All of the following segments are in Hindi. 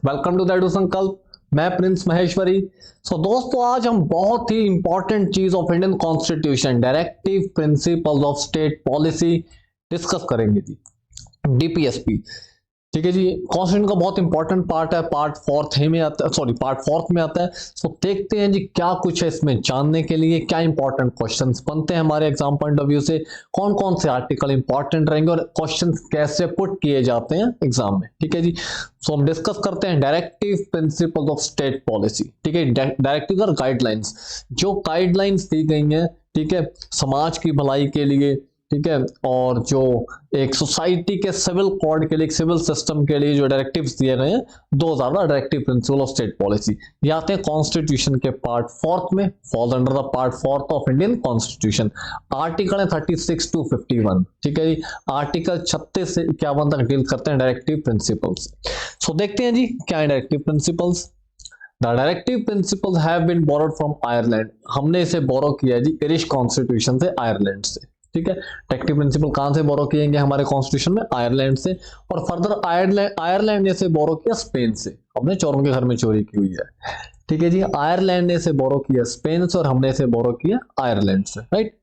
वेलकम टू दैट संकल्प। मैं प्रिंस महेश्वरी। दोस्तों आज हम बहुत ही इंपॉर्टेंट चीज of Indian constitution directive principles of state policy discuss करेंगे जी, डीपीएसपी। ठीक है जी, कॉन्स्टिट्यूशन का बहुत इंपॉर्टेंट पार्ट है, पार्ट फोर्थ में आता है, सॉरी पार्ट फोर्थ में आता है। देखते हैं जी क्या कुछ है इसमें जानने के लिए, क्या इंपॉर्टेंट क्वेश्चंस बनते हैं हमारे एग्जाम पॉइंट ऑफ व्यू से, कौन कौन से आर्टिकल इंपॉर्टेंट रहेंगे और क्वेश्चंस कैसे पुट किए जाते हैं एग्जाम में। ठीक है जी, हम डिस्कस करते हैं directive principle of state policy. ठीक है, डायरेक्टिव और गाइडलाइंस, जो गाइडलाइंस दी गई हैं, ठीक है, समाज की भलाई के लिए, ठीक है, और जो एक सोसाइटी के सिविल कोड के लिए, सिविल सिस्टम के लिए जो डायरेक्टिव्स दिए गए हैं, दो ज्यादा directive principle of state policy ये आते हैं कॉन्स्टिट्यूशन के पार्ट फोर्थ में, falls under the part fourth of Indian constitution. Article है 36 to 51। ठीक है जी, आर्टिकल 36 से 51 तक डील करते हैं डायरेक्टिव प्रिंसिपल्स। देखते हैं जी क्या है directive principles. The directive principles have been borrowed from Ireland. हमने इसे बोरो किया है जी इरिश कॉन्स्टिट्यूशन से, आयरलैंड से। ठीक है, डायरेक्टिव प्रिंसिपल कहां से बोरो किएंगे हमारे कॉन्स्टिट्यूशन में? आयरलैंड से। और फर्दर आयरलैंड ने से बोरो किया स्पेन से। हमने चोरों के घर में चोरी की हुई है। ठीक है जी, आयरलैंड ने से बोरो किया स्पेन से और हमने से बोरो किया आयरलैंड से, right.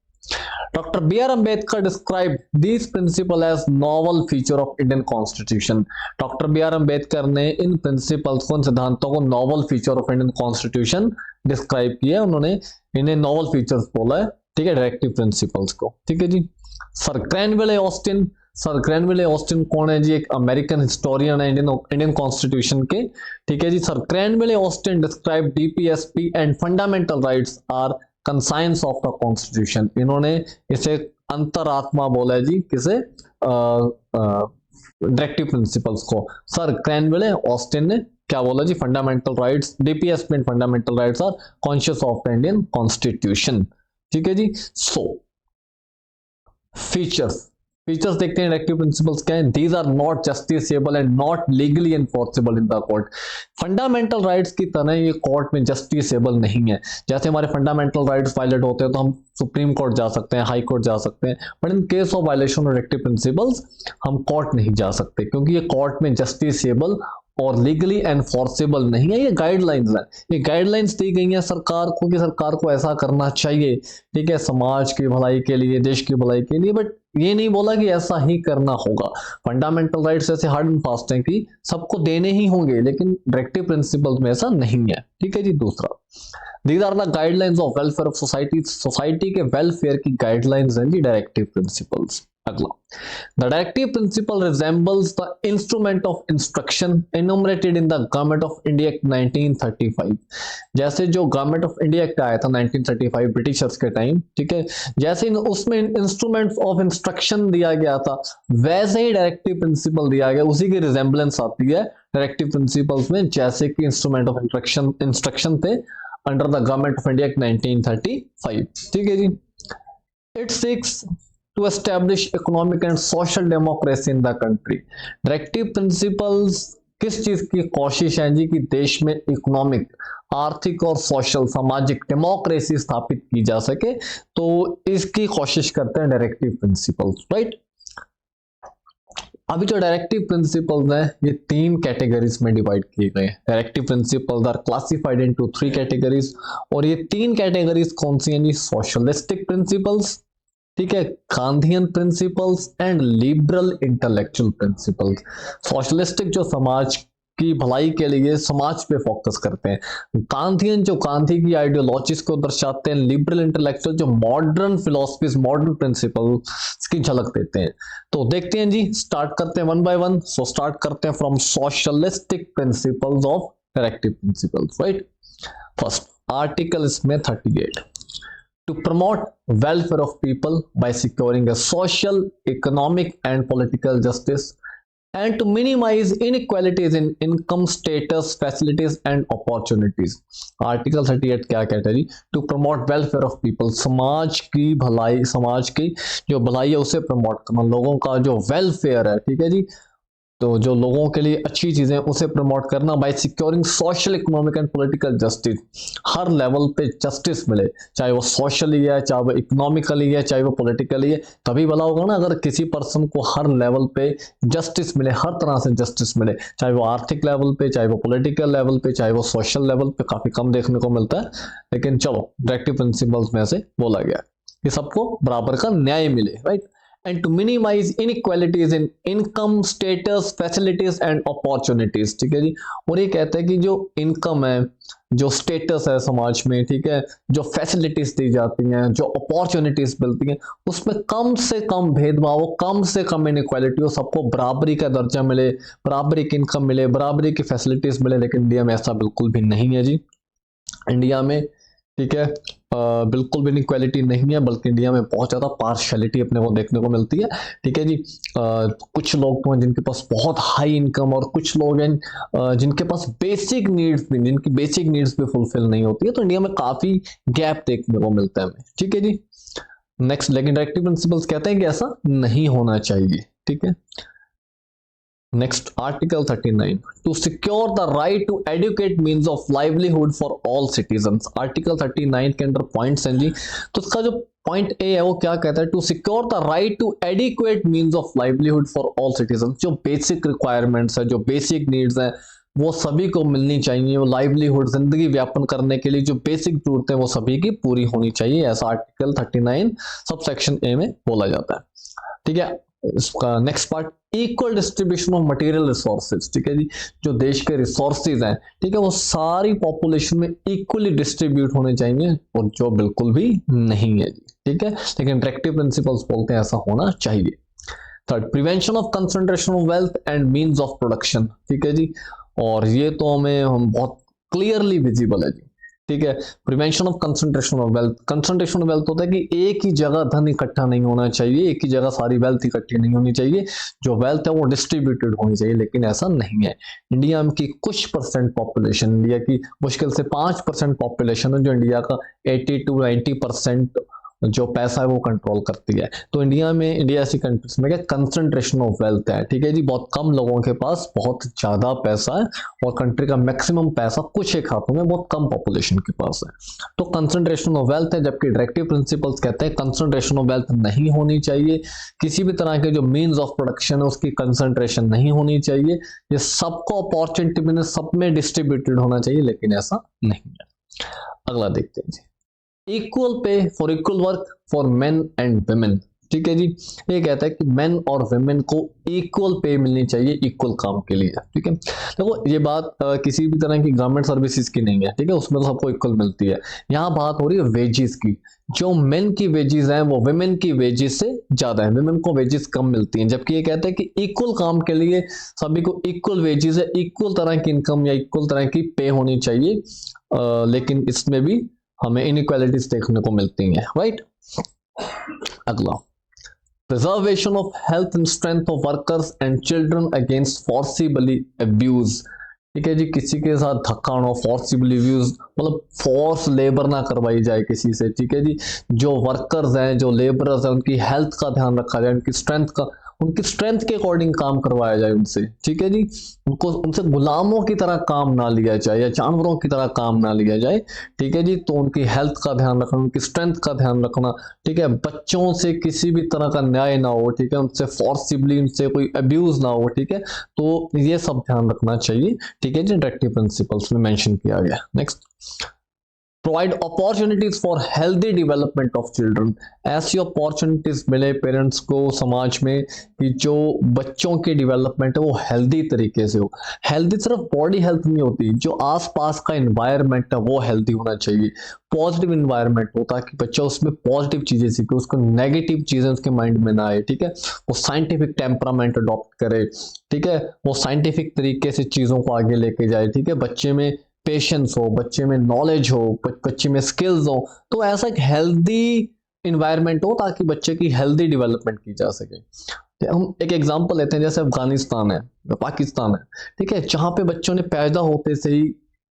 Doctor B R Ambedkar describe this principle as novel feature of Indian constitution. Doctor B R Ambedkar ने इन प्रिंसिपल्स को, सिद्धांतों को novel feature of Indian constitution describe किया। उन्होंने इन्हें नॉवल फीचर्स बोला है, ठीक है, डायरेक्टिव प्रिंसिपल्स को। ठीक है जी, sir Granville Austin. Sir Granville Austin कौन है जी? एक अमेरिकन हिस्टोरियन है इंडियन कॉन्स्टिट्यूशन के। ठीक है जी, sir Granville Austin describe DPSP and fundamental rights are conscience of the constitution. इन्होंने इसे अंतरात्मा बोला है जी, किसे? डायरेक्टिव प्रिंसिपल्स को। सर क्रैनवेल ऑस्टिन ने क्या बोला जी? Fundamental rights, DPSP and fundamental rights are conscious of the Indian constitution. ठीक है जी, फीचर्स देखते हैं डायरेक्टिव प्रिंसिपल्स क्या है। These are not justiciable and not legally enforceable in the court. Fundamental rights की तरह ये कोर्ट में जस्टिसेबल नहीं है। जैसे हमारे फंडामेंटल राइट्स वायलेट होते हैं तो हम सुप्रीम कोर्ट जा सकते हैं, हाई कोर्ट जा सकते हैं, but in case of violation of directive principles हम कोर्ट नहीं जा सकते, क्योंकि ये कोर्ट में जस्टिसेबल और लीगली एनफोर्सेबल नहीं है। ये गाइडलाइंस है, ये गाइडलाइंस दी गई हैं सरकार को कि सरकार को ऐसा करना चाहिए, ठीक है, समाज की भलाई के लिए, देश की भलाई के लिए, बट ये नहीं बोला कि ऐसा ही करना होगा। फंडामेंटल राइट्स ऐसे हार्ड एंड फास्ट हैं कि सबको देने ही होंगे, लेकिन डायरेक्टिव प्रिंसिपल्स में ऐसा नहीं है। ठीक है जी, दूसरा, these are the guidelines of welfare of society. Society के वेलफेयर की गाइडलाइंस हैं जी डायरेक्टिव प्रिंसिपल्स। अगला, the directive principle resembles the instrument of instruction enumerated in the Government of India Act 1935। जैसे जो गवर्नमेंट ऑफ इंडिया एक्ट आया था 1935 ब्रिटिशर्स के टाइम, ठीक है, जैसे उसमें इंस्ट्रूमेंट्स ऑफ इंस्ट्रक्शन दिया गया था, वैसे ही डायरेक्टिव प्रिंसिपल दिया गया, उसी की रिजेंबलेंस आती है डायरेक्टिव प्रिंसिपल्स में, जैसे कि इंस्ट्रूमेंट ऑफ इंस्ट्रक्शन थे under the Government of India Act 1935। ठीक है जी, it seeks to establish economic and social democracy in the country। Directive principles किस चीज की कोशिश है जी? कि देश में इकोनॉमिक, आर्थिक और सोशल, सामाजिक डेमोक्रेसी स्थापित की जा सके, तो इसकी कोशिश करते हैं डायरेक्टिव प्रिंसिपल्स, राइट। अभी जो डायरेक्टिव प्रिंसिपल्स हैं ये 3 कैटेगरीज में डिवाइड किए गए हैं। Directive principles are classified into 3 categories, और ये 3 कैटेगरीज कौन सी हैं जी? सोशलिस्टिक प्रिंसिपल्स, ठीक है, Gandhian principles and liberal intellectual principles. Socialistic जो समाज की भलाई के लिए समाज पे फोकस करते हैं, गांधीयन जो गांधी की आइडियोलॉजीज को दर्शाते हैं, लिबरल इंटेलेक्चुअल जो मॉडर्न फिलोसफीज, मॉडर्न प्रिंसिपल्स की झलक देते हैं। तो देखते हैं जी, स्टार्ट करते हैं वन बाय वन। स्टार्ट करते हैं from socialistic principles of directive principles, right. First article इसमें 38, to promote welfare of people by securing a social, economic and political justice, and to minimize inequalities in income, status, facilities and opportunities। Article 38 क्या कहता है जी? To promote welfare of people, समाज की भलाई, समाज की जो भलाई है उसे प्रमोट करना, लोगों का जो वेलफेयर है, ठीक है जी, तो जो लोगों के लिए अच्छी चीज़ें उसे प्रमोट करना by securing social economic and political justice, हर लेवल पे जस्टिस मिले, चाहे वो सोशली है, चाहे वो इकोनॉमिकली है, चाहे वो पॉलिटिकली है। तभी भला होगा ना अगर किसी पर्सन को हर लेवल पे जस्टिस मिले, हर तरह से जस्टिस मिले, चाहे वो आर्थिक लेवल पे, चाहे वो पॉलिटिकल लेवल पे, चाहे वो सोशल लेवल पे। काफ़ी कम देखने को मिलता है, लेकिन चलो डायरेक्टिव प्रिंसिपल्स में से बोला गया कि सबको बराबर का न्याय मिले, right. And to minimize inequalities in income, status, facilities and opportunities, ठीक है जी। और ये कहते हैं कि जो इनकम है, जो स्टेटस है समाज में, ठीक है, जो फैसिलिटीज दी जाती हैं, जो अपॉर्चुनिटीज मिलती हैं, उसमें कम से कम भेदभाव हो, कम से कम इनइक्वालिटी हो, सबको बराबरी का दर्जा मिले, बराबरी की इनकम मिले, बराबरी की फैसिलिटीज मिले। लेकिन इंडिया में ऐसा बिल्कुल भी नहीं है जी। इंडिया में, ठीक है, बिल्कुल भी इनक्वालिटी नहीं है, बल्कि इंडिया में बहुत ज़्यादा पार्शलिटी अपने को देखने को मिलती है, ठीक है जी। कुछ लोग तो हैं जिनके पास बहुत हाई इनकम, और कुछ लोग हैं जिनके पास बेसिक नीड्स भी, जिनकी बेसिक नीड्स भी फुलफिल नहीं होती है। तो इंडिया में काफ़ी गैप देखने को मिलता है हमें, ठीक है जी। नेक्स्ट, लेकिन डायरेक्टिव प्रिंसिपल्स कहते हैं कि ऐसा नहीं होना चाहिए, ठीक है। Next, Article 39 to secure the right to adequate means of livelihood for all citizens। Article 39 के अंदर पॉइंट्स हैं जी। तो इसका जो पॉइंट ए है वो क्या कहता है, to secure the right to adequate means of livelihood for all citizen. जो बेसिक रिक्वायरमेंट्स है, जो बेसिक नीड्स हैं, वो सभी को मिलनी चाहिए। वो लाइवलीहुड, जिंदगी व्यापन करने के लिए जो बेसिक जरूरतें वो सभी की पूरी होनी चाहिए, ऐसा आर्टिकल 39 सब सेक्शन ए में बोला जाता है, ठीक है। इसका next part, equal distribution of material resources, ठीक है जी। जो देश के रिसोर्सेज हैं, ठीक है, वो सारी पॉपुलेशन में इक्वली डिस्ट्रीब्यूट होने चाहिए, और जो बिल्कुल भी नहीं है जी, ठीक है। लेकिन डायरेक्टिव प्रिंसिपल्स बोलते हैं ऐसा होना चाहिए। Third, prevention of concentration of wealth and means of production, ठीक है जी। और ये तो हम बहुत क्लियरली विजिबल है जी, ठीक है। Prevention of concentration of wealth, concentration of wealth होता है कि एक ही जगह धन इकट्ठा नहीं होना चाहिए, एक ही जगह सारी वेल्थ इकट्ठी नहीं होनी चाहिए। जो वेल्थ है वो डिस्ट्रीब्यूटेड होनी चाहिए, लेकिन ऐसा नहीं है। इंडिया की कुछ परसेंट पॉपुलेशन, इंडिया की मुश्किल से 5% पॉपुलेशन है जो इंडिया का 80 to 90% जो पैसा है वो कंट्रोल करती है। तो इंडिया में, इंडिया ऐसी कंट्रीज में क्या कंसंट्रेशन ऑफ वेल्थ है, ठीक है जी। बहुत कम लोगों के पास बहुत ज्यादा पैसा है, और कंट्री का मैक्सिमम पैसा कुछ एक हाथों में बहुत कम पॉपुलेशन के पास है। तो कंसंट्रेशन ऑफ वेल्थ है, जबकि डायरेक्टिव प्रिंसिपल्स कहते हैं कंसंट्रेशन ऑफ वेल्थ नहीं होनी चाहिए। किसी भी तरह के जो मीन्स ऑफ प्रोडक्शन है उसकी कंसंट्रेशन नहीं होनी चाहिए। ये सबको अपॉर्चुनिटी मिले, सब में डिस्ट्रीब्यूटेड होना चाहिए, लेकिन ऐसा नहीं है। अगला देखते हैं जी, equal pay for equal work for men and women, ठीक है जी। ये कहता है कि मेन और वुमेन को इक्वल पे मिलनी चाहिए इक्वल काम के लिए, ठीक है। देखो ये बात किसी भी तरह की गवर्नमेंट सर्विसेज की नहीं है, ठीक है, उसमें तो सबको इक्वल मिलती है। यहाँ बात हो रही है वेजेस की। जो मेन की वेजेस हैं वो वुमेन की वेजेस से ज्यादा है, वुमेन को वेजेस कम मिलती हैं। जबकि ये कहते हैं कि इक्वल काम के लिए सभी को इक्वल वेजेस है, इक्वल तरह की इनकम या इक्वल तरह की पे होनी चाहिए, लेकिन इसमें भी हमें इनइक्वालिटीज देखने को मिलती हैं, राइट। अगला, preservation of health and strength of workers and children against forcibly abuse, ठीक है जी। किसी के साथ धक्का ना हो, फोर्सिबली अब्यूज मतलब फोर्स लेबर ना करवाई जाए किसी से, ठीक है जी। जो वर्कर्स हैं, जो लेबरर्स हैं, उनकी हेल्थ का ध्यान रखा जाए, उनकी स्ट्रेंथ के अकॉर्डिंग काम करवाया जाए उनसे, ठीक है जी। उनसे गुलामों की तरह काम ना लिया जाए या जानवरों की तरह काम ना लिया जाए, ठीक है जी। तो उनकी हेल्थ का ध्यान रखना, उनकी स्ट्रेंथ का ध्यान रखना, ठीक है। बच्चों से किसी भी तरह का न्याय ना हो, ठीक है, उनसे फोर्सिबली, उनसे कोई अब्यूज ना हो, ठीक है। तो ये सब ध्यान रखना चाहिए, ठीक है जी। डायरेक्टिव प्रिंसिपल्स में मेंशन किया गया। Next, provide opportunities for healthy development of children. ऐसी अपॉर्चुनिटीज मिले पेरेंट्स को समाज में कि जो बच्चों की डेवलपमेंट है वो हेल्दी तरीके से हो। हेल्दी सिर्फ बॉडी हेल्थ नहीं होती, जो आसपास का एनवायरनमेंट है वो हेल्दी होना चाहिए, पॉजिटिव एनवायरनमेंट हो, ताकि बच्चा उसमें पॉजिटिव चीजें सीखे, उसको नेगेटिव चीजें उसके माइंड में ना आए, ठीक है। वो साइंटिफिक टेम्परामेंट अडॉप्ट करे, ठीक है, वो साइंटिफिक तरीके से चीजों को आगे लेके जाए, ठीक है। बच्चे में पेशेंस हो, बच्चे में नॉलेज हो, बच्चे में स्किल्स हो। तो ऐसा एक हेल्दी इन्वायरमेंट हो ताकि बच्चे की हेल्दी डेवलपमेंट की जा सके। हम एक एग्जांपल लेते हैं, जैसे अफगानिस्तान है, पाकिस्तान है, ठीक है, जहां पे बच्चों ने पैदा होते से ही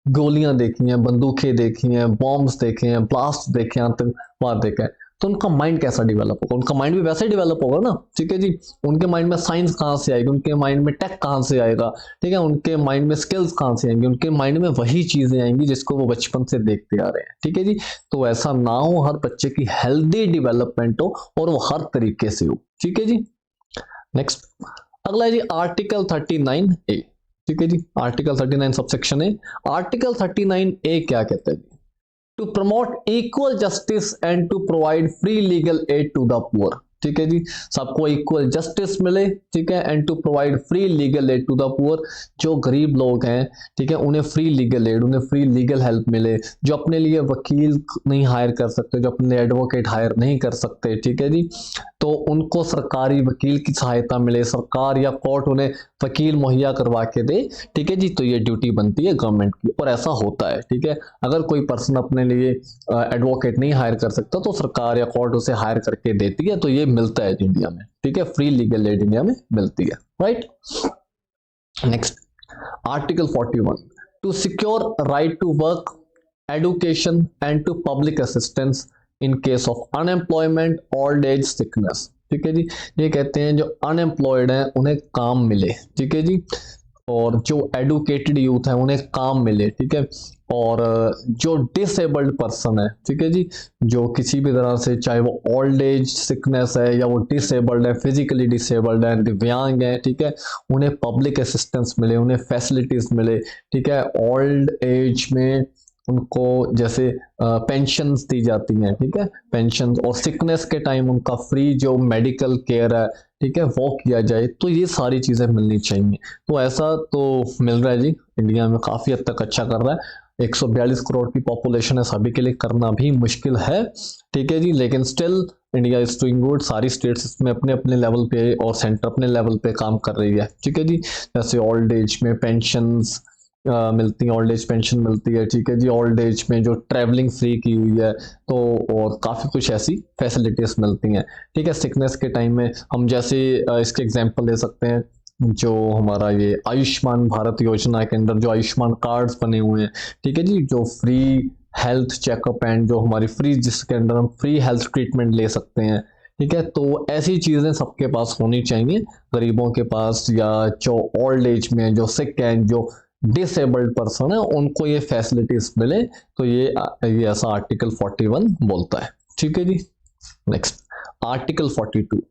गोलियां देखी हैं, बंदूकें देखी हैं, बॉम्ब्स देखे हैं, ब्लास्ट देखे हैं, आतंकवाद देखा है। तो उनका माइंड कैसा डेवलप होगा? उनका माइंड भी वैसे ही डेवलप होगा ना, ठीक है जी। उनके माइंड में साइंस कहाँ से आएगी, उनके माइंड में टेक कहाँ से आएगा, ठीक है, उनके माइंड में स्किल्स कहाँ से आएंगी, उनके माइंड में वही चीजें आएंगी जिसको वो बचपन से देखते आ रहे हैं, ठीक है जी। तो ऐसा ना हो, हर बच्चे की हेल्दी डेवलपमेंट हो और वो हर तरीके से हो, ठीक है जी। नेक्स्ट अगला है जी आर्टिकल 39A, ठीक है जी। Article 39 subsection A. Article 39A क्या कहता है जी? To promote equal justice and to provide free legal aid to the poor, ठीक है जी। सबको इक्वल जस्टिस मिले, ठीक है, and to provide free legal aid to the poor. जो गरीब लोग हैं, ठीक है, उन्हें फ्री लीगल एड, उन्हें फ्री लीगल हेल्प मिले। जो अपने लिए वकील नहीं हायर कर सकते, जो अपने लिए एडवोकेट हायर नहीं कर सकते, ठीक है जी, तो उनको सरकारी वकील की सहायता मिले, सरकार या कोर्ट उन्हें वकील मुहैया करवा के दे, ठीक है जी। तो ये ड्यूटी बनती है गवर्नमेंट की और ऐसा होता है, ठीक है। अगर कोई पर्सन अपने लिए एडवोकेट नहीं हायर कर सकता तो सरकार या कोर्ट उसे हायर करके देती है, तो ये मिलता है इंडिया में, ठीक है, फ्री लीगल एड इंडिया में मिलती है, right. Next article 41 to secure right to work, education and to public assistance in case of unemployment, old age, sickness, ठीक है जी। ये कहते हैं जो अनएम्प्लॉयड हैं उन्हें काम मिले, ठीक है जी, और जो एडुकेटेड यूथ है उन्हें काम मिले, ठीक है, और जो डिसेबल्ड पर्सन है, ठीक है जी, जो किसी भी तरह से, चाहे वो ओल्ड एज सिकनेस है या वो डिसेबल्ड है, फिजिकली डिसेबल्ड है, दिव्यांग है, ठीक है, उन्हें पब्लिक असिस्टेंस मिले, उन्हें फैसिलिटीज मिले, ठीक है। ओल्ड एज में उनको जैसे पेंशन्स दी जाती हैं, ठीक है, पेंशन, और सिकनेस के टाइम उनका फ्री जो मेडिकल केयर है, ठीक है, वो किया जाए। तो ये सारी चीज़ें मिलनी चाहिए। तो ऐसा तो मिल रहा है जी, इंडिया में काफ़ी हद तक अच्छा कर रहा है। 142 करोड़ की पॉपुलेशन है, सभी के लिए करना भी मुश्किल है, ठीक है जी, लेकिन still India is doing good. सारी स्टेट्स इसमें अपने अपने लेवल पे और सेंटर अपने लेवल पे काम कर रही है, ठीक है जी। जैसे ओल्ड एज में पेंशन्स मिलती है, ओल्ड एज पेंशन मिलती है, ठीक है जी। ओल्ड एज में जो ट्रैवलिंग फ्री की हुई है, तो और काफ़ी कुछ ऐसी फैसिलिटीज मिलती हैं, ठीक है। सिकनेस के टाइम में हम जैसे इसके एग्जांपल ले सकते हैं, जो हमारा ये आयुष्मान भारत योजना के अंदर जो आयुष्मान कार्ड्स बने हुए हैं, ठीक है जी, जो फ्री हेल्थ चेकअप एंड जो हमारी फ्री, जिसके अंदर हम फ्री हेल्थ ट्रीटमेंट ले सकते हैं, ठीक है। तो ऐसी चीज़ें सबके पास होनी चाहिए, गरीबों के पास, या जो ओल्ड एज में जो सिक हैं, जो डिसेबल्ड पर्सन है, उनको ये फैसिलिटीज मिले। तो ये ऐसा आर्टिकल 41 बोलता है, ठीक है जी। Next article 42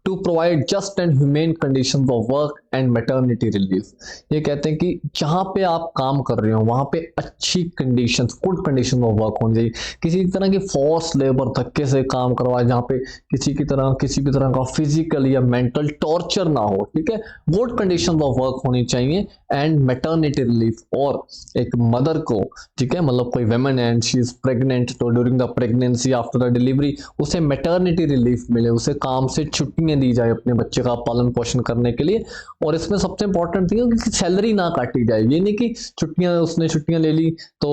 to provide just and humane condition of work and maternity relief. ये कहते हैं कि जहाँ पे आप काम कर रहे हो वहाँ पे अच्छी conditions, good condition of work होनी चाहिए। किसी तरह की फोर्स लेबर, धक्के से काम करवाए, जहाँ पे किसी भी तरह का फिजिकल या मेंटल टॉर्चर ना हो, ठीक है। गुड कंडीशन ऑफ वर्क होनी चाहिए। एंड मैटरनिटी रिलीफ, और एक मदर को, ठीक है, मतलब कोई women and she is pregnant, तो during the pregnancy, after the delivery, उसे मैटरनिटी रिलीफ मिले, उसे काम से छुट्टियां दी जाए अपने बच्चे का पालन पोषण करने के लिए। और इसमें सबसे इंपॉर्टेंट थिंग है कि सैलरी ना काटी जाए। ये नहीं कि उसने छुट्टियां ले ली तो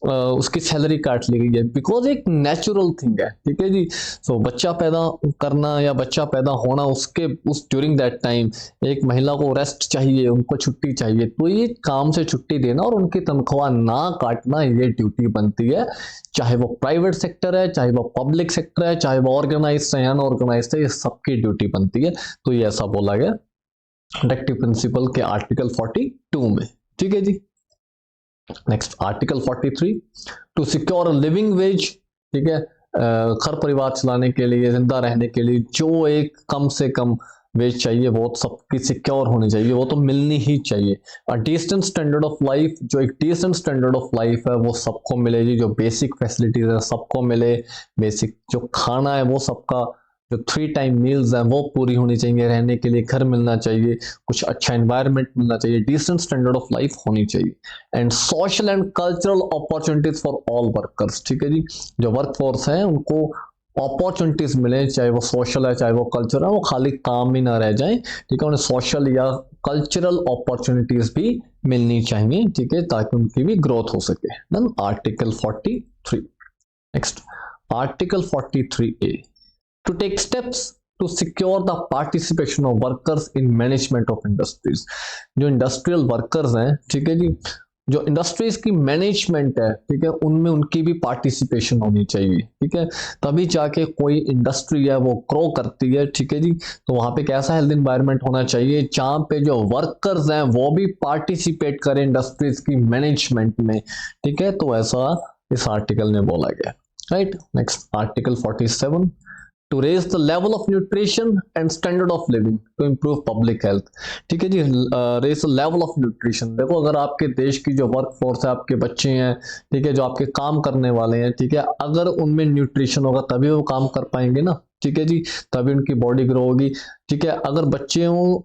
उसकी सैलरी काट ली गई है, बिकॉज एक नेचुरल थिंग है, ठीक है जी। सो बच्चा पैदा करना या बच्चा पैदा होना, उस ड्यूरिंग दैट टाइम एक महिला को रेस्ट चाहिए, उनको छुट्टी चाहिए। तो ये काम से छुट्टी देना और उनकी तनख्वाह ना काटना, ये ड्यूटी बनती है, चाहे वो प्राइवेट सेक्टर है, चाहे वो पब्लिक सेक्टर है, चाहे वो ऑर्गेनाइज है या अनऑर्गेनाइज है, ये सबकी ड्यूटी बनती है। तो ये ऐसा बोला गया डायरेक्टिव प्रिंसिपल के आर्टिकल 42 में, ठीक है जी। Next article 43 to secure a living wage, ठीक है, घर परिवार चलाने के लिए, जिंदा रहने के लिए जो एक कम से कम वेज चाहिए वो सबकी सिक्योर होनी चाहिए, वो तो मिलनी ही चाहिए। डिसेंट स्टैंडर्ड ऑफ लाइफ, जो एक डिसेंट स्टैंडर्ड ऑफ लाइफ है वो सबको मिलेगी, जो बेसिक फैसिलिटीज है सबको मिले, बेसिक जो खाना है वो सबका, जो 3 टाइम मील्स हैं वो पूरी होनी चाहिए, रहने के लिए घर मिलना चाहिए, कुछ अच्छा एनवायरनमेंट मिलना चाहिए, डिसेंट स्टैंडर्ड ऑफ लाइफ होनी चाहिए। And social and cultural opportunities for all workers, ठीक है जी। जो वर्क फोर्स है उनको अपॉर्चुनिटीज मिले, चाहे वो सोशल है चाहे वो कल्चर है, वो खाली काम ही ना रह जाए, ठीक है, उन्हें सोशल या कल्चरल अपॉर्चुनिटीज भी मिलनी चाहिए, ठीक है, ताकि उनकी भी ग्रोथ हो सके। Then article 43। Next article 43A to take steps to secure the participation of workers in management of industries। जो इंडस्ट्रियल वर्कर्स हैं, ठीक है जी, जो इंडस्ट्रीज की मैनेजमेंट है, ठीक है, उनमें उनकी भी पार्टिसिपेशन होनी चाहिए, ठीक है, तभी जाके कोई इंडस्ट्री है वो ग्रो करती है, ठीक है जी। तो वहां पे कैसा हेल्थ एनवायरनमेंट होना चाहिए जहाँ पे जो वर्कर्स हैं वो भी पार्टिसिपेट करें इंडस्ट्रीज की मैनेजमेंट में, ठीक है, तो ऐसा इस आर्टिकल में बोला गया, right. Next article 47, to raise the level of nutrition and standard of living to improve public health, ठीक है जी। Raise the level of nutrition, देखो अगर आपके देश की जो वर्क फोर्स है, आपके बच्चे हैं, ठीक है, जो आपके काम करने वाले हैं, ठीक है, अगर उनमें न्यूट्रिशन होगा तभी वो काम कर पाएंगे ना, ठीक है जी, तभी उनकी बॉडी ग्रो होगी, ठीक है। अगर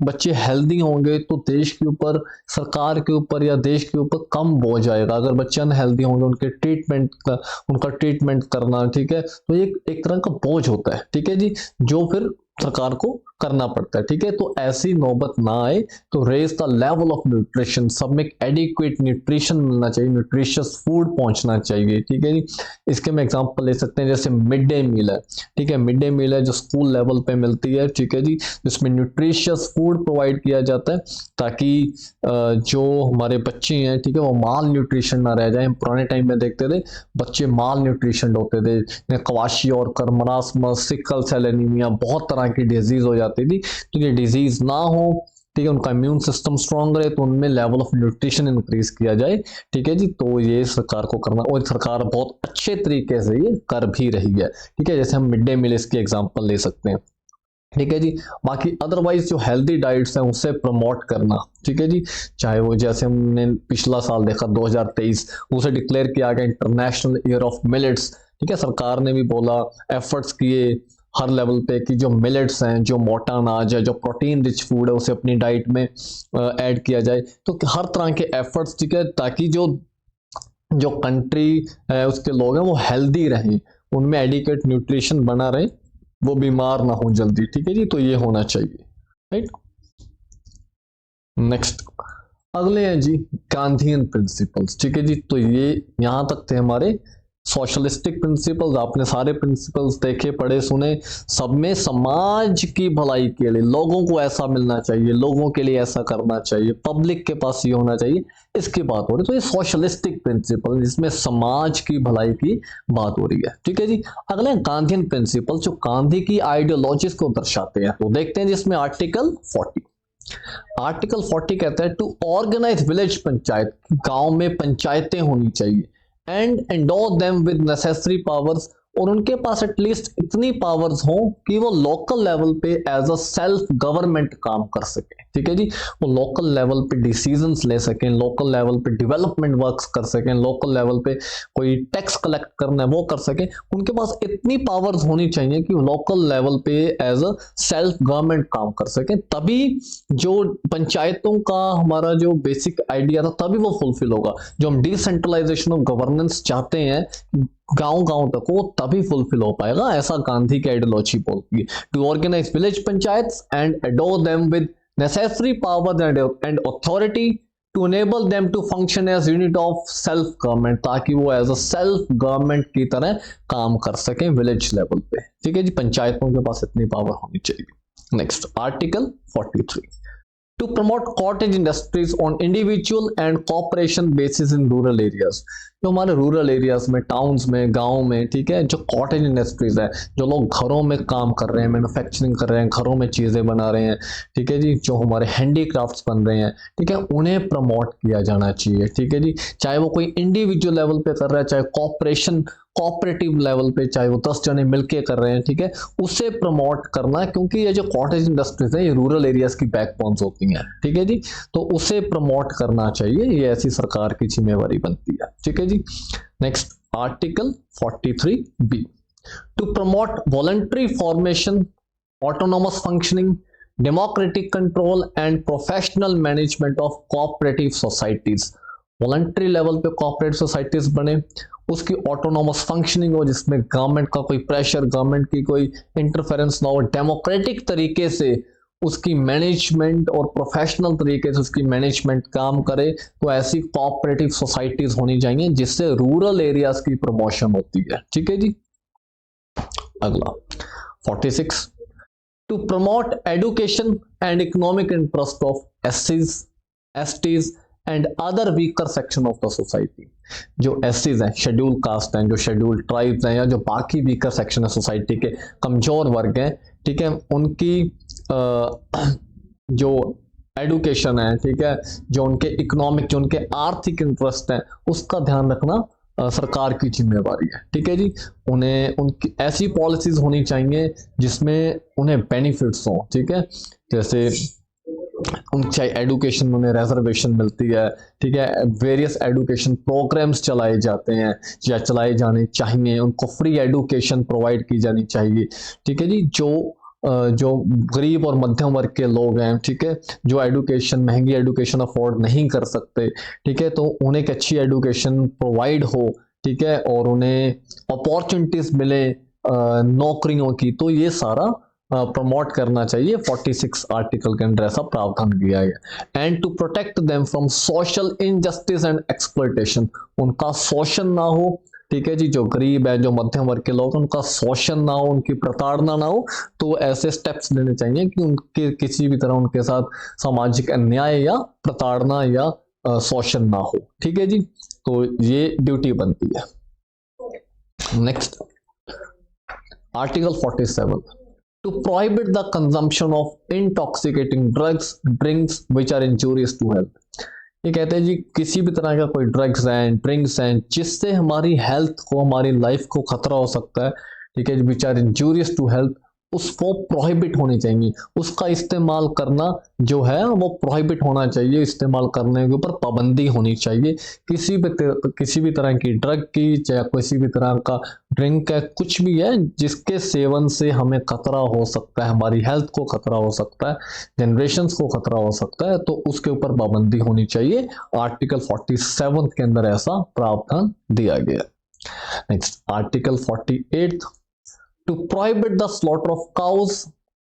बच्चे हेल्दी होंगे तो देश के ऊपर, सरकार के ऊपर या देश के ऊपर कम बोझ आएगा। अगर बच्चे अनहेल्दी होंगे उनका ट्रीटमेंट करना, ठीक है, तो एक तरह का बोझ होता है, ठीक है जी, जो फिर सरकार को करना पड़ता है, ठीक है। तो ऐसी नौबत ना आए, तो raise the level of nutrition, सब में एडिक्वेट न्यूट्रिशन मिलना चाहिए, न्यूट्रिशियस फूड पहुंचना चाहिए, ठीक है जी। इसके हम एग्जांपल ले सकते हैं, जैसे मिड डे मील है, ठीक है, मिड डे मील है जो स्कूल लेवल पे मिलती है, ठीक है जी, जिसमें न्यूट्रिशियस फूड प्रोवाइड किया जाता है ताकि जो हमारे बच्चे हैं, ठीक है, वो माल न्यूट्रिशन ना रह जाए। पुराने टाइम में देखते थे बच्चे माल न्यूट्रिशन होते थे, कवाशी और मरासमस, सिकल सेल एनीमिया, बहुत तरह की डिजीज हो जाती थी। तो ये डिजीज ना हो, ठीक है, उनका इम्यून सिस्टम स्ट्रांग रहे, तो उनमें लेवल ऑफ न्यूट्रिशन इंक्रीज किया जाए, ठीक है जी। तो ये सरकार को करना, और सरकार बहुत अच्छे तरीके से ये कर भी रही है, ठीक है। जैसे हम मिड डे मील इसकी एग्जांपल ले सकते हैं, ठीक है जी। बाकी अदरवाइज जो हेल्दी डाइट्स हैं उसे प्रमोट करना, ठीक है जी, चाहे वो जैसे हमने पिछला साल देखा 2023, उसे डिक्लेयर किया गया इंटरनेशनल ईयर ऑफ मिलेट्स, ठीक है। सरकार ने भी बोला, एफर्ट्स किए हर लेवल पे कि जो मिलेट्स हैं, जो मोटा अनाज है, जो प्रोटीन रिच फूड है, उसे अपनी डाइट में ऐड किया जाए। तो हर तरह के एफर्ट्स, ठीक है, ताकि जो जो कंट्री है उसके लोग हैं वो हेल्दी रहें, उनमें एडिक्वेट न्यूट्रिशन बना रहे, वो बीमार ना हो जल्दी, ठीक है जी। तो ये होना चाहिए, राइट। नेक्स्ट अगले हैं जी गांधीयन प्रिंसिपल्स, ठीक है जी। तो ये यहां तक थे हमारे सोशलिस्टिक प्रिंसिपल्स। आपने सारे प्रिंसिपल्स देखे, पढ़े, सुने। सब में समाज की भलाई के लिए, लोगों को ऐसा मिलना चाहिए, लोगों के लिए ऐसा करना चाहिए, पब्लिक के पास ये होना चाहिए, इसकी बात हो रही। तो ये सोशलिस्टिक प्रिंसिपल, जिसमें समाज की भलाई की बात हो रही है, ठीक है जी। अगले गांधीयन प्रिंसिपल जो गांधी की आइडियोलॉजीज को दर्शाते हैं, तो देखते हैं जिसमें आर्टिकल 40 कहता है टू ऑर्गेनाइज विलेज पंचायत, गांव में पंचायतें होनी चाहिए, and endow them with necessary powers, और उनके पास एटलीस्ट इतनी पावर्स हो कि वो लोकल लेवल पे एज अ सेल्फ गवर्नमेंट काम कर सके, ठीक है जी। वो लोकल लेवल पे डिसीजंस ले सकें, लोकल लेवल पे डेवलपमेंट वर्क्स कर सकें, लोकल लेवल पे कोई टैक्स कलेक्ट करना है वो कर सकें। उनके पास इतनी पावर्स होनी चाहिए कि लोकल लेवल पे एज अ सेल्फ गवर्नमेंट काम कर सकें, तभी जो पंचायतों का हमारा जो बेसिक आइडिया था तभी वो फुलफिल होगा। जो हम डिसेंट्रलाइजेशन ऑफ गवर्नेंस चाहते हैं गांव तक, वो तभी फुलफिल हो पाएगा, ऐसा गांधी की आइडियोलॉजी बोलती है। To organise village panchayats and एडोर them with necessary power and authority to enable them to function as unit of self government, ताकि वो एज अ सेल्फ गवर्नमेंट की तरह काम कर सकें विलेज लेवल पे, ठीक है जी। पंचायतों के पास इतनी पावर होनी चाहिए। Next article 43, to promote cottage industries on individual and cooperation basis in rural areas, जो हमारे रूरल एरियाज में, टाउन्स में, गांव में, ठीक है, जो कॉटेज इंडस्ट्रीज है, जो लोग घरों में काम कर रहे हैं, मैन्युफैक्चरिंग कर रहे हैं, घरों में चीजें बना रहे हैं, ठीक है जी, जो हमारे हैंडीक्राफ्ट्स बन रहे हैं, ठीक है, उन्हें प्रमोट किया जाना चाहिए, ठीक है जी। चाहे वो कोई इंडिविजुअल लेवल पे कर रहा है, चाहे कोऑपरेटिव लेवल पे, चाहे वो 10 जने मिलके कर रहे हैं, ठीक है, उसे प्रमोट करना, क्योंकि ये जो कॉटेज इंडस्ट्रीज है ये रूरल एरियाज की बैकबोन्स होती हैं, ठीक है जी। तो उसे प्रमोट करना चाहिए, ये ऐसी सरकार की जिम्मेवारी बनती है, ठीक है जी। Next article 43B, to promote voluntary formation, autonomous functioning, democratic control and professional management of cooperative societies. Voluntary level पे कोऑपरेटिव सोसाइटीज बने, उसकी ऑटोनोमस फंक्शनिंग हो, जिसमें गवर्नमेंट का कोई प्रेशर, गवर्नमेंट की कोई इंटरफेरेंस ना हो, डेमोक्रेटिक तरीके से उसकी मैनेजमेंट और प्रोफेशनल तरीके से उसकी मैनेजमेंट काम करे। तो ऐसी कोऑपरेटिव सोसाइटीज होनी चाहिए जिससे रूरल एरियाज की प्रमोशन होती है, ठीक है जी। अगला 46, to promote education and economic interest of STs and other weaker section of the society. जो एससीज हैं, शेड्यूल कास्ट हैं, जो शेड्यूल ट्राइब्स हैं, या जो बाकी वीकर सेक्शन है सोसाइटी के, कमजोर वर्ग हैं, ठीक है, उनकी जो एडुकेशन है, ठीक है, जो उनके इकोनॉमिक, जो उनके आर्थिक इंटरेस्ट हैं, उसका ध्यान रखना सरकार की जिम्मेवारी है। ठीक है जी, उन्हें उनकी ऐसी पॉलिसीज होनी चाहिए जिसमें उन्हें बेनिफिट्स हो। ठीक है, जैसे चाहे एडुकेशन में उन्हें रिजर्वेशन मिलती है, ठीक है, वेरियस एडुकेशन प्रोग्राम्स चलाए जाते हैं या चलाए जाने चाहिए, उनको फ्री एडुकेशन प्रोवाइड की जानी चाहिए। ठीक है जी, जो गरीब और मध्यम वर्ग के लोग हैं, ठीक है, जो एडुकेशन, महंगी एडुकेशन अफोर्ड नहीं कर सकते, ठीक है, तो उन्हें एक अच्छी एडुकेशन प्रोवाइड हो, ठीक है, और उन्हें अपॉर्चुनिटीज मिले नौकरियों की, तो ये सारा प्रमोट करना चाहिए। 46 आर्टिकल के अंदर ऐसा प्रावधान किया गया। And to protect them from social injustice and exploitation, उनका शोषण ना हो। ठीक है जी, जो गरीब है, जो मध्यम वर्ग के लोग, उनका शोषण ना हो, उनकी प्रताड़ना ना हो, तो ऐसे स्टेप्स लेने चाहिए कि उनके किसी भी तरह उनके साथ सामाजिक अन्याय या प्रताड़ना या शोषण ना हो। ठीक है जी, तो ये ड्यूटी बनती है। Next article 47, to prohibit the consumption of intoxicating drugs, drinks which are injurious to health। ये कहते हैं जी, किसी भी तरह का कोई ड्रग्स हैं, ड्रिंक्स हैं, जिससे हमारी हेल्थ को, हमारी लाइफ को खतरा हो सकता है, ठीक है, which are injurious to health, उसको प्रोहिबिट होनी चाहिए। उसका इस्तेमाल करना जो है वो प्रोहिबिट होना चाहिए, इस्तेमाल करने के ऊपर पाबंदी होनी चाहिए। किसी भी तरह की ड्रग की, चाहे किसी भी तरह का ड्रिंक है, कुछ भी है जिसके सेवन से हमें खतरा हो सकता है, हमारी हेल्थ को खतरा हो सकता है, जनरेशंस को खतरा हो सकता है, तो उसके ऊपर पाबंदी होनी चाहिए। आर्टिकल 47 के अंदर ऐसा प्रावधान दिया गया। Next article 48, to prohibit the slaughter of cows,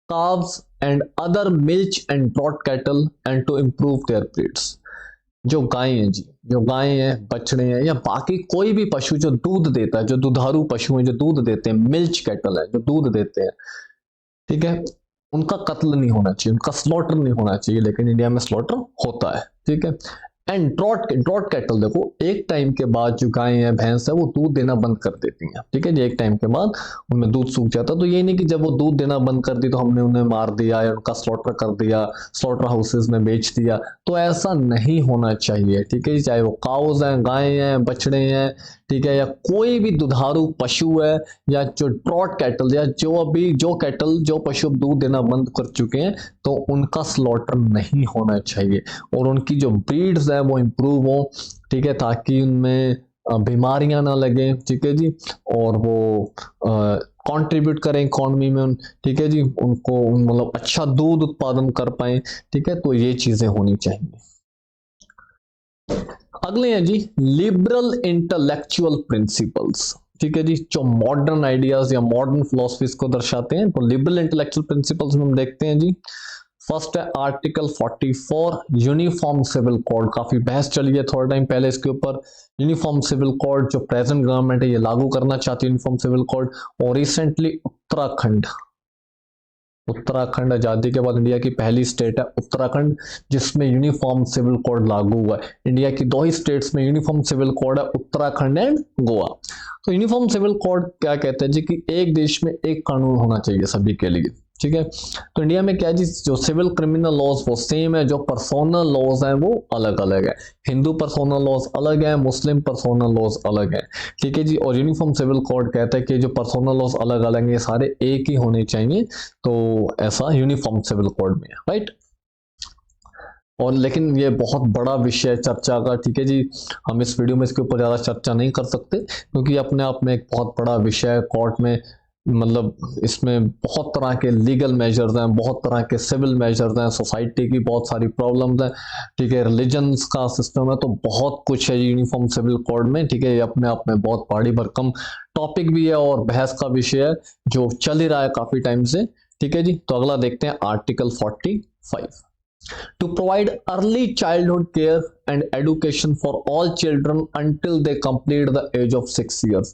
calves and other milch and draught cattle and to improve their breeds। जो गायें हैं जी, जो गायें हैं, बछड़े हैं, या बाकी कोई भी पशु जो दूध देता है, जो दुधारू पशु हैं जो दूध देते हैं, मिल्च कैटल है जो दूध देते हैं, ठीक है, उनका कत्ल नहीं होना चाहिए, उनका स्लॉटर नहीं होना चाहिए, लेकिन इंडिया में स्लॉटर होता है। ठीक है, एंड ड्रॉट कैटल, देखो एक टाइम के बाद जो गाय है, भैंस है, वो दूध देना बंद कर देती हैं। ठीक है जी, एक टाइम के बाद उनमें दूध सूख जाता है, तो ये नहीं कि जब वो दूध देना बंद कर दी तो हमने उन्हें मार दिया या उनका स्लॉटर कर दिया, स्लॉटर हाउसेस में बेच दिया, तो ऐसा नहीं होना चाहिए। ठीक है जी, चाहे वो काउज हैं, गाय हैं, बछड़े हैं, ठीक है, या कोई भी दुधारू पशु है, या जो ड्रॉट कैटल, या जो पशु दूध देना बंद कर चुके हैं, तो उनका स्लॉटर नहीं होना चाहिए, और उनकी जो ब्रीड्स है वो इंप्रूव हो, ठीक है, ताकि उनमें बीमारियां ना लगे। ठीक है जी, और वो कंट्रीब्यूट करें इकोनॉमी में, ठीक है जी, उनको मतलब अच्छा दूध उत्पादन कर पाए। ठीक है, तो ये चीजें होनी चाहिए। अगले हैं जी लिबरल इंटेलेक्चुअल प्रिंसिपल्स। ठीक है जी, जो मॉडर्न आइडियाज या मॉडर्न फिलोसफीज को दर्शाते हैं, तो लिबरल इंटेलेक्चुअल प्रिंसिपल्स में हम देखते हैं जी, फर्स्ट है आर्टिकल 44 यूनिफॉर्म सिविल कोड। काफी बहस चली है थोड़ा टाइम पहले इसके ऊपर। यूनिफॉर्म सिविल कोड जो प्रेजेंट गवर्नमेंट है ये लागू करना चाहती है यूनिफॉर्म सिविल कोड, और रिसेंटली उत्तराखंड आजादी के बाद इंडिया की पहली स्टेट है उत्तराखंड जिसमें यूनिफॉर्म सिविल कोड लागू हुआ है। इंडिया की 2 ही स्टेट्स में यूनिफॉर्म सिविल कोड है, उत्तराखंड एंड गोवा। तो यूनिफॉर्म सिविल कोड क्या कहते हैं जी, कि एक देश में एक कानून होना चाहिए सभी के लिए। ठीक है, तो इंडिया में क्या है जी, जो सिविल क्रिमिनल लॉज वो सेम है, जो पर्सोनल लॉज हैं वो अलग अलग है। हिंदू पर्सोनल लॉज अलग है, मुस्लिम पर्सोनल लॉज अलग है। ठीक है जी, और यूनिफॉर्म सिविल कोड कहता है कि जो पर्सोनल लॉज अलग अलग हैं, ये सारे एक ही होने चाहिए। तो ऐसा यूनिफॉर्म सिविल कोड में है, राइट। और लेकिन ये बहुत बड़ा विषय चर्चा का। ठीक है जी, हम इस वीडियो में इसके ऊपर ज़्यादा चर्चा नहीं कर सकते, क्योंकि अपने आप में एक बहुत बड़ा विषय है। कोर्ट में मतलब इसमें बहुत तरह के लीगल मेजर्स हैं, बहुत तरह के सिविल मेजर्स हैं, सोसाइटी की बहुत सारी प्रॉब्लम्स हैं। ठीक है, रिलीजन्स का सिस्टम है, तो बहुत कुछ है यूनिफॉर्म सिविल कोड में। ठीक है, ये अपने आप में बहुत भारी भरकम टॉपिक भी है और बहस का विषय है जो चल ही रहा है काफी टाइम से। ठीक है जी, तो अगला देखते हैं article 45, to provide early childhood care and education for all children until they complete the age of 6 years।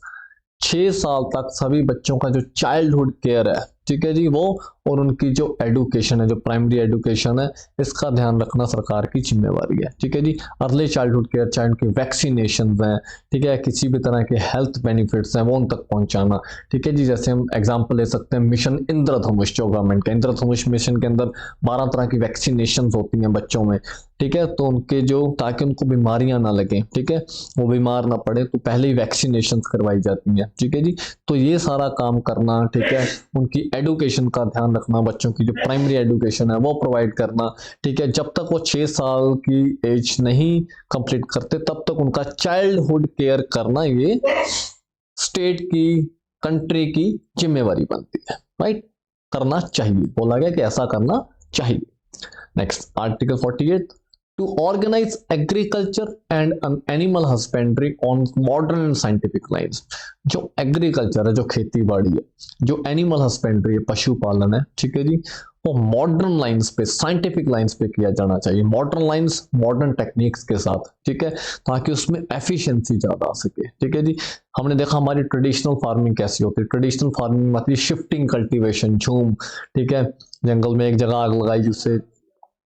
6 साल तक सभी बच्चों का जो चाइल्डहुड केयर है, ठीक है जी, वो और उनकी जो एडुकेशन है, जो प्राइमरी एडुकेशन है, इसका ध्यान रखना सरकार की जिम्मेवारी है। ठीक है जी, अर्ली चाइल्डहुड केयर, चाहे उनकी वैक्सीनेशन हैं, ठीक है, किसी भी तरह के हेल्थ बेनिफिट्स हैं वो उन तक पहुंचाना। ठीक है जी, जैसे हम एग्जांपल ले सकते हैं मिशन इंद्रधनुष, जो गवर्नमेंट का इंद्रधनुष मिशन के अंदर 12 तरह की वैक्सीनेशन होती हैं बच्चों में। ठीक है, तो उनके जो, ताकि उनको बीमारियां ना लगे, ठीक है, वो बीमार ना पड़े, तो पहले ही वैक्सीनेशन करवाई जाती हैं। ठीक है जी, तो ये सारा काम करना, ठीक है, उनकी एडुकेशन का ध्यान रखना, बच्चों की जो प्राइमरी एडुकेशन है वो प्रोवाइड करना। ठीक है, जब तक वो 6 साल की एज नहीं कंप्लीट करते तब तक उनका चाइल्डहुड केयर करना, ये स्टेट की, कंट्री की जिम्मेवारी बनती है। राइट, करना चाहिए, बोला गया कि ऐसा करना चाहिए। Next, article 48, to organize agriculture and animal husbandry on modern and scientific lines। जो एग्रीकल्चर है, जो खेती बाड़ी है, जो एनिमल हस्बेंड्री है, पशुपालन है, ठीक है जी, वो मॉडर्न लाइंस पे, साइंटिफिक लाइंस पे किया जाना चाहिए। मॉडर्न लाइंस, मॉडर्न टेक्निक्स के साथ, ठीक है, ताकि उसमें एफिशिएंसी ज्यादा आ सके। ठीक है जी, हमने देखा हमारी ट्रेडिशनल फार्मिंग कैसी होती है। ट्रेडिशनल फार्मिंग मतलब शिफ्टिंग कल्टीवेशन, झूम, ठीक है, जंगल में एक जगह आग लगाई, जिससे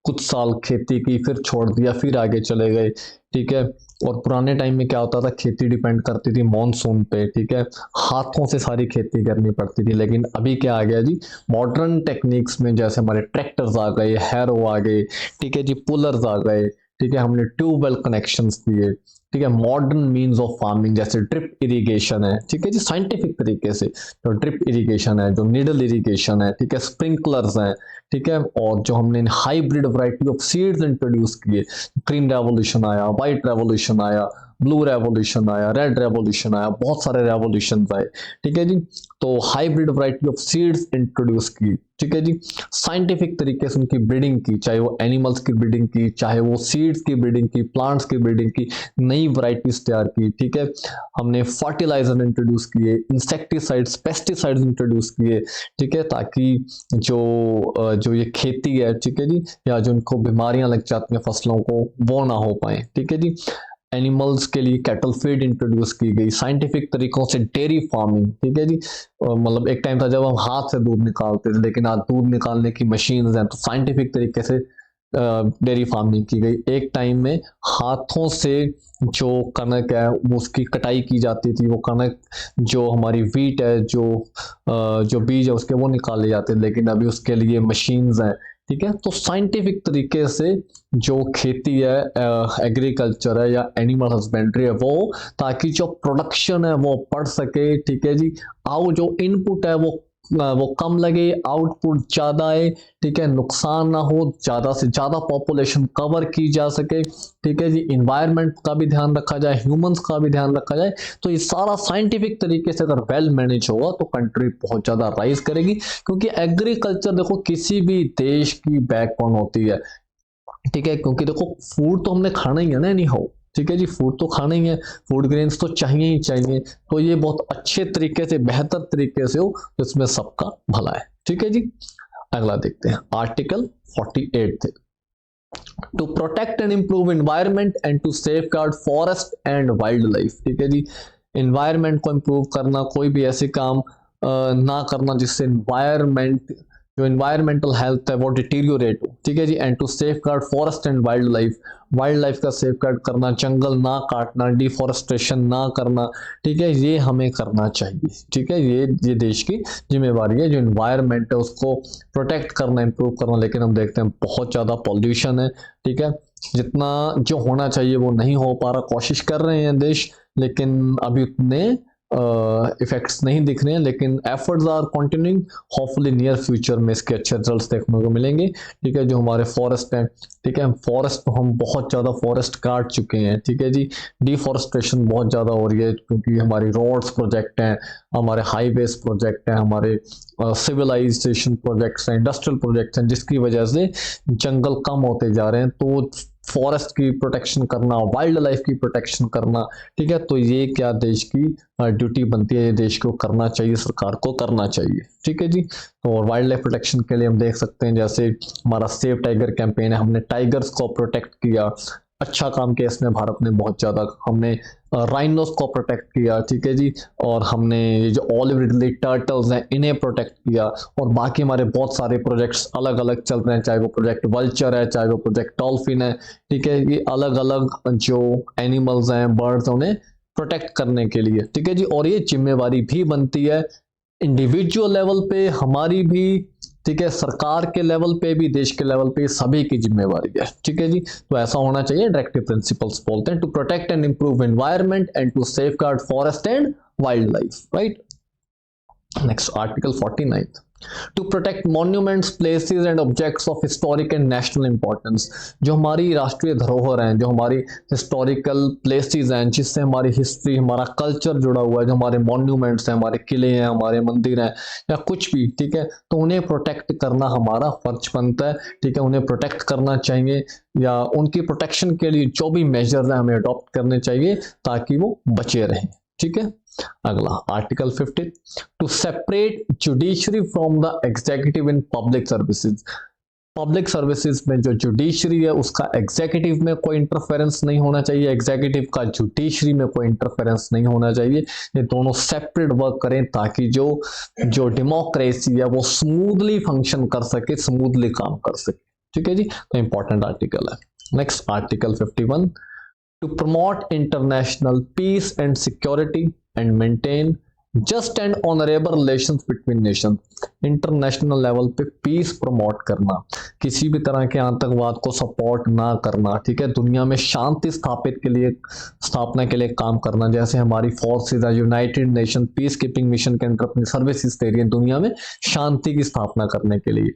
कुछ साल खेती की, फिर छोड़ दिया, फिर आगे चले गए। ठीक है, और पुराने टाइम में क्या होता था, खेती डिपेंड करती थी मॉनसून पे। ठीक है, हाथों से सारी खेती करनी पड़ती थी। लेकिन अभी क्या आ गया जी, मॉडर्न टेक्निक्स में, जैसे हमारे ट्रैक्टर्स आ गए, हैरो आ गए, ठीक है जी, पुलर्स आ गए, ठीक है, हमने ट्यूबवेल कनेक्शंस दिए। ठीक है, मॉडर्न मीन्स ऑफ फार्मिंग, जैसे ड्रिप इरिगेशन है, ठीक है जी, साइंटिफिक तरीके से जो ड्रिप इरिगेशन है, जो निडल इरिगेशन है, ठीक है, स्प्रिंकलर्स हैं, ठीक है, और जो हमने hybrid variety of seeds introduce किए, ग्रीन रेवोल्यूशन आया, व्हाइट रेवोल्यूशन आया, ब्लू रेवोल्यूशन आया, रेड रेवोल्यूशन आया, बहुत सारे रेवोल्यूशन आए। ठीक है जी, तो hybrid variety of seeds introduce की। ठीक है जी, साइंटिफिक तरीके से उनकी ब्रीडिंग की, चाहे वो एनिमल्स की ब्रीडिंग की, चाहे वो सीड्स की ब्रीडिंग की, प्लांट्स की ब्रीडिंग की, नई वैरायटीज तैयार की। ठीक है, हमने फर्टिलाइजर इंट्रोड्यूस किए, इंसेक्टिसाइड्स, पेस्टिसाइड्स इंट्रोड्यूस किए। ठीक है, ताकि जो ये खेती है, ठीक है जी, या जो उनको बीमारियां लग जाती हैं फसलों को, वो ना हो पाए। ठीक है जी, एनिमल्स के लिए कैटल फीड इंट्रोड्यूस की गई, साइंटिफिक तरीकों से डेयरी फार्मिंग। ठीक है जी, मतलब एक टाइम था जब हम हाथ से दूध निकालते थे, लेकिन आज दूध निकालने की मशीन्स हैं, तो साइंटिफिक तरीके से डेयरी फार्मिंग की गई। एक टाइम में हाथों से जो कनक है उसकी कटाई की जाती थी, वो कनक जो हमारी वीट है, जो बीज है उसके, वो निकाले जाते थे, लेकिन अभी उसके लिए मशीन्स हैं। ठीक है, तो साइंटिफिक तरीके से जो खेती है, एग्रीकल्चर है या एनिमल हस्बेंड्री है, वो, ताकि जो प्रोडक्शन है वो बढ़ सके। ठीक है जी, जो इनपुट है वो कम लगे, आउटपुट ज्यादा आए। ठीक है, नुकसान ना हो, ज्यादा से ज्यादा पॉपुलेशन कवर की जा सके। ठीक है जी, इन्वायरमेंट का भी ध्यान रखा जाए, ह्यूमंस का भी ध्यान रखा जाए। तो ये सारा साइंटिफिक तरीके से अगर वेल मैनेज होगा तो कंट्री बहुत ज्यादा राइज करेगी। क्योंकि एग्रीकल्चर देखो किसी भी देश की बैकबोन होती है। ठीक है, क्योंकि देखो फूड तो हमने खाना ही है ना, एनी हाउ। ठीक है जी, फूड तो खाना ही है, फूड ग्रेन्स तो चाहिए ही चाहिए। तो ये बहुत अच्छे तरीके से, बेहतर तरीके से हो जिसमें सबका भला है। ठीक है जी, अगला देखते हैं, आर्टिकल 48 थे, to protect and improve environment and to safeguard forest and wild life. ठीक है जी, एनवायरमेंट को इंप्रूव करना, कोई भी ऐसे काम ना करना जिससे एनवायरमेंट, जो एनवायरमेंटल हेल्थ है वो डिटीरियोरेट हो। ठीक है जी, and to safeguard forest and wild life का सेफगार्ड करना, जंगल ना काटना, डिफॉरेस्टेशन ना करना। ठीक है, ये हमें करना चाहिए। ठीक है, ये देश की जिम्मेवारी है, जो एनवायरमेंट है उसको प्रोटेक्ट करना, इंप्रूव करना। लेकिन हम देखते हैं बहुत ज़्यादा पॉल्यूशन है। ठीक है, जितना जो होना चाहिए वो नहीं हो पा रहा, कोशिश कर रहे हैं देश, लेकिन अभी उतने इफेक्ट्स नहीं दिख रहे हैं, लेकिन efforts are continuing. Hopefully near future में इसके अच्छे रिजल्ट्स देखने को मिलेंगे। ठीक है, जो हमारे फॉरेस्ट हैं, ठीक है, फॉरेस्ट तो हम बहुत ज़्यादा फॉरेस्ट काट चुके हैं। ठीक है जी, डिफॉरेस्टेशन बहुत ज़्यादा हो रही है, क्योंकि हमारी रोड्स प्रोजेक्ट हैं, हमारे हाईवेज प्रोजेक्ट हैं, हमारे सिविलाइजेशन प्रोजेक्ट्स हैं, इंडस्ट्रियल प्रोजेक्ट्स हैं, जिसकी वजह से जंगल कम होते जा रहे हैं। तो फॉरेस्ट की प्रोटेक्शन करना, वाइल्ड लाइफ की प्रोटेक्शन करना, ठीक है, तो ये क्या देश की ड्यूटी बनती है, ये देश को करना चाहिए, सरकार को करना चाहिए। ठीक है जी, तो वाइल्ड लाइफ प्रोटेक्शन के लिए हम देख सकते हैं, जैसे हमारा सेव टाइगर कैंपेन है, हमने टाइगर्स को प्रोटेक्ट किया। अच्छा काम किया इसने, भारत ने बहुत ज़्यादा, हमने राइनोस को प्रोटेक्ट किया, ठीक है जी, और हमने ये जो ऑलिव रिडले टर्टल्स हैं इन्हें प्रोटेक्ट किया, और बाकी हमारे बहुत सारे प्रोजेक्ट्स अलग अलग चल रहे हैं, चाहे वो प्रोजेक्ट वल्चर है, चाहे वो प्रोजेक्ट डॉल्फिन है, ठीक है, ये अलग अलग जो एनिमल्स हैं, बर्ड्स हैं, उन्हें प्रोटेक्ट करने के लिए, ठीक है जी। और ये जिम्मेवारी भी बनती है इंडिविजुअल लेवल पे हमारी भी, ठीक है, सरकार के लेवल पे भी, देश के लेवल पे, सभी की जिम्मेवारी है, ठीक है जी। तो ऐसा होना चाहिए, डायरेक्टिव प्रिंसिपल्स बोलते हैं, to protect and improve environment and to safeguard forest and wild life, right. Next article 49, to protect monuments, places and objects of historic and national importance. जो हमारी राष्ट्रीय धरोहर हैं, जो हमारी हिस्टोरिकल प्लेसेस हैं, जिससे हमारी हिस्ट्री, हमारा कल्चर जुड़ा हुआ है, जो हमारे मॉन्यूमेंट्स हैं, हमारे किले हैं, हमारे मंदिर हैं, या कुछ भी, ठीक है, तो उन्हें प्रोटेक्ट करना हमारा फर्ज बनता है, ठीक है, उन्हें प्रोटेक्ट करना चाहिए, या उनकी प्रोटेक्शन के लिए जो भी मेजर्स हैं हमें अडॉप्ट करने चाहिए ताकि वो बचे रहें, ठीक है। अगला article 50, to separate judiciary from the executive in public services. Public services में जो जुडिशरी है उसका एग्जीक्यूटिव में कोई इंटरफेरेंस नहीं होना चाहिए, एग्जीक्यूटिव का जुडिशरी में कोई इंटरफेरेंस नहीं होना चाहिए, ये दोनों सेपरेट वर्क करें ताकि जो डेमोक्रेसी है वो स्मूथली फंक्शन कर सके, स्मूथली काम कर सके, ठीक है जी। तो इंपॉर्टेंट आर्टिकल है। Next article 51, to promote international peace and security and maintain just and honorable relations between nations। International level पे पीस प्रमोट करना, किसी भी तरह के आतंकवाद को सपोर्ट ना करना, ठीक है, दुनिया में शांति स्थापना के लिए काम करना, जैसे हमारी फोर्सेज है, United nation peace keeping mission के अंदर अपनी सर्विसेज दे रही है दुनिया में शांति की स्थापना करने के लिए,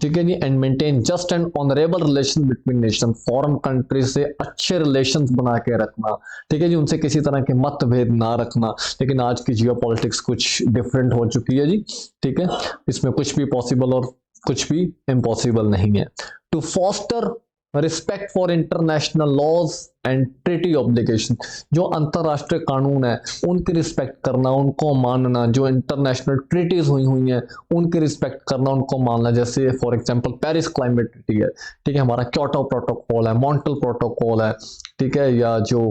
ठीक है जी। And maintain just and honourable relation between nation, foreign country से अच्छे रिलेशंस बना के रखना, ठीक है जी, उनसे किसी तरह के मतभेद ना रखना। लेकिन आज की जियोपॉलिटिक्स कुछ डिफरेंट हो चुकी है जी, ठीक है, इसमें कुछ भी पॉसिबल और कुछ भी इम्पॉसिबल नहीं है। To foster respect for international laws and treaty obligation, जो अंतरराष्ट्रीय कानून है उनकी रिस्पेक्ट करना, उनको मानना, जो इंटरनेशनल ट्रीटीज हुई हैं उनकी रिस्पेक्ट करना, उनको मानना, जैसे for example Paris climate treaty है, ठीक है, हमारा क्योटो प्रोटोकॉल है, मॉन्ट्रियल प्रोटोकॉल है, ठीक है, या जो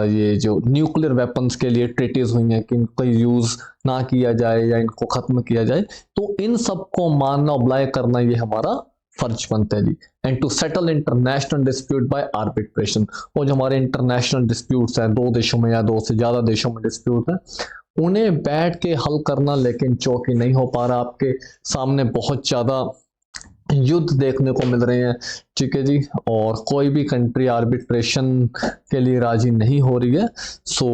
ये जो न्यूक्लियर वेपन्स के लिए ट्रीटीज हुई हैं कि इनको यूज ना किया जाए या इनको खत्म किया जाए, तो इन सबको मानना, अप्लाई करना, ये हमारा फर्ज बनता है जी। And to settle international dispute by arbitration, और जो हमारे इंटरनेशनल डिस्प्यूट्स हैं, दो देशों में या दो से ज्यादा देशों में डिस्प्यूट है, उन्हें बैठ के हल करना, लेकिन चौकी नहीं हो पा रहा, आपके सामने बहुत ज्यादा युद्ध देखने को मिल रहे हैं, ठीक है जी, और कोई भी कंट्री आर्बिट्रेशन के लिए राजी नहीं हो रही है। सो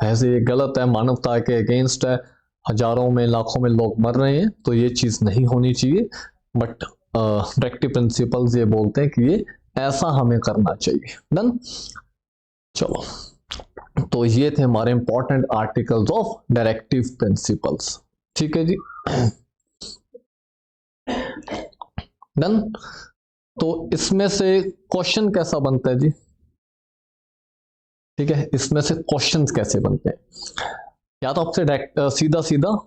ऐसे ये गलत है, मानवता के अगेंस्ट है, हजारों में लाखों में लोग मर रहे हैं, तो ये चीज नहीं होनी चाहिए। बट डायरेक्टिव प्रिंसिपल्स ये बोलते हैं कि ये ऐसा हमें करना चाहिए। डन, चलो, तो ये थे हमारे important articles of directive principles, ठीक है जी। डन, तो इसमें से क्वेश्चन कैसा बनता है जी, ठीक है, इसमें से क्वेश्चंस कैसे बनते हैं, या तो आपसे डायरेक्ट सीधा सीधा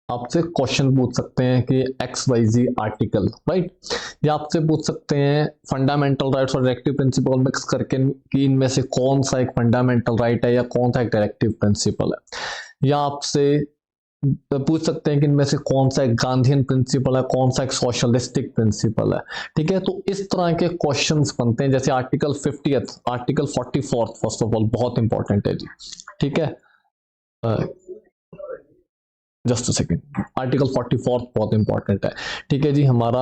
आपसे क्वेश्चन पूछ सकते हैं कि XYZ आर्टिकल, राइट, या आपसे पूछ सकते हैं फंडामेंटल राइट्स और डायरेक्टिव प्रिंसिपल मिक्स करके कि इनमें से कौन सा एक फंडामेंटल राइट है या कौन सा एक डायरेक्टिव प्रिंसिपल है, या आपसे पूछ सकते हैं कि इनमें से कौन सा एक गांधीयन प्रिंसिपल है, कौन सा एक सोशलिस्टिक प्रिंसिपल है, ठीक है। तो इस तरह के क्वेश्चंस बनते हैं। जैसे article 50th, article 44th first of all बहुत इंपॉर्टेंट है जी, ठीक है, just a second, article 44th बहुत इंपॉर्टेंट है, ठीक है जी। हमारा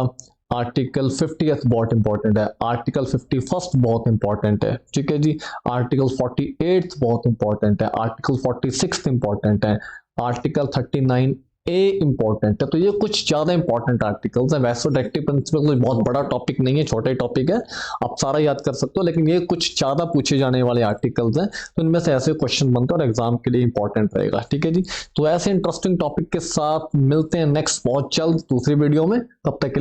आर्टिकल 50th बहुत इंपॉर्टेंट है, आर्टिकल 51st बहुत इंपॉर्टेंट है, ठीक है जी, आर्टिकल 48th बहुत इंपॉर्टेंट है, आर्टिकल 46th इंपॉर्टेंट है, आर्टिकल 39A इंपॉर्टेंट है। तो ये कुछ ज्यादा इंपॉर्टेंट आर्टिकल्स हैं। वैसे डायरेक्टिव प्रिंसिपल कोई बहुत बड़ा टॉपिक नहीं है, छोटा ही टॉपिक है, आप सारा याद कर सकते हो, लेकिन ये कुछ ज्यादा पूछे जाने वाले आर्टिकल्स हैं, तो इनमें से ऐसे क्वेश्चन बनते हैं और एग्जाम के लिए इंपॉर्टेंट रहेगा, ठीक है जी। तो ऐसे इंटरेस्टिंग टॉपिक के साथ मिलते हैं नेक्स्ट बहुत जल्द दूसरी वीडियो में, तब तक के लिए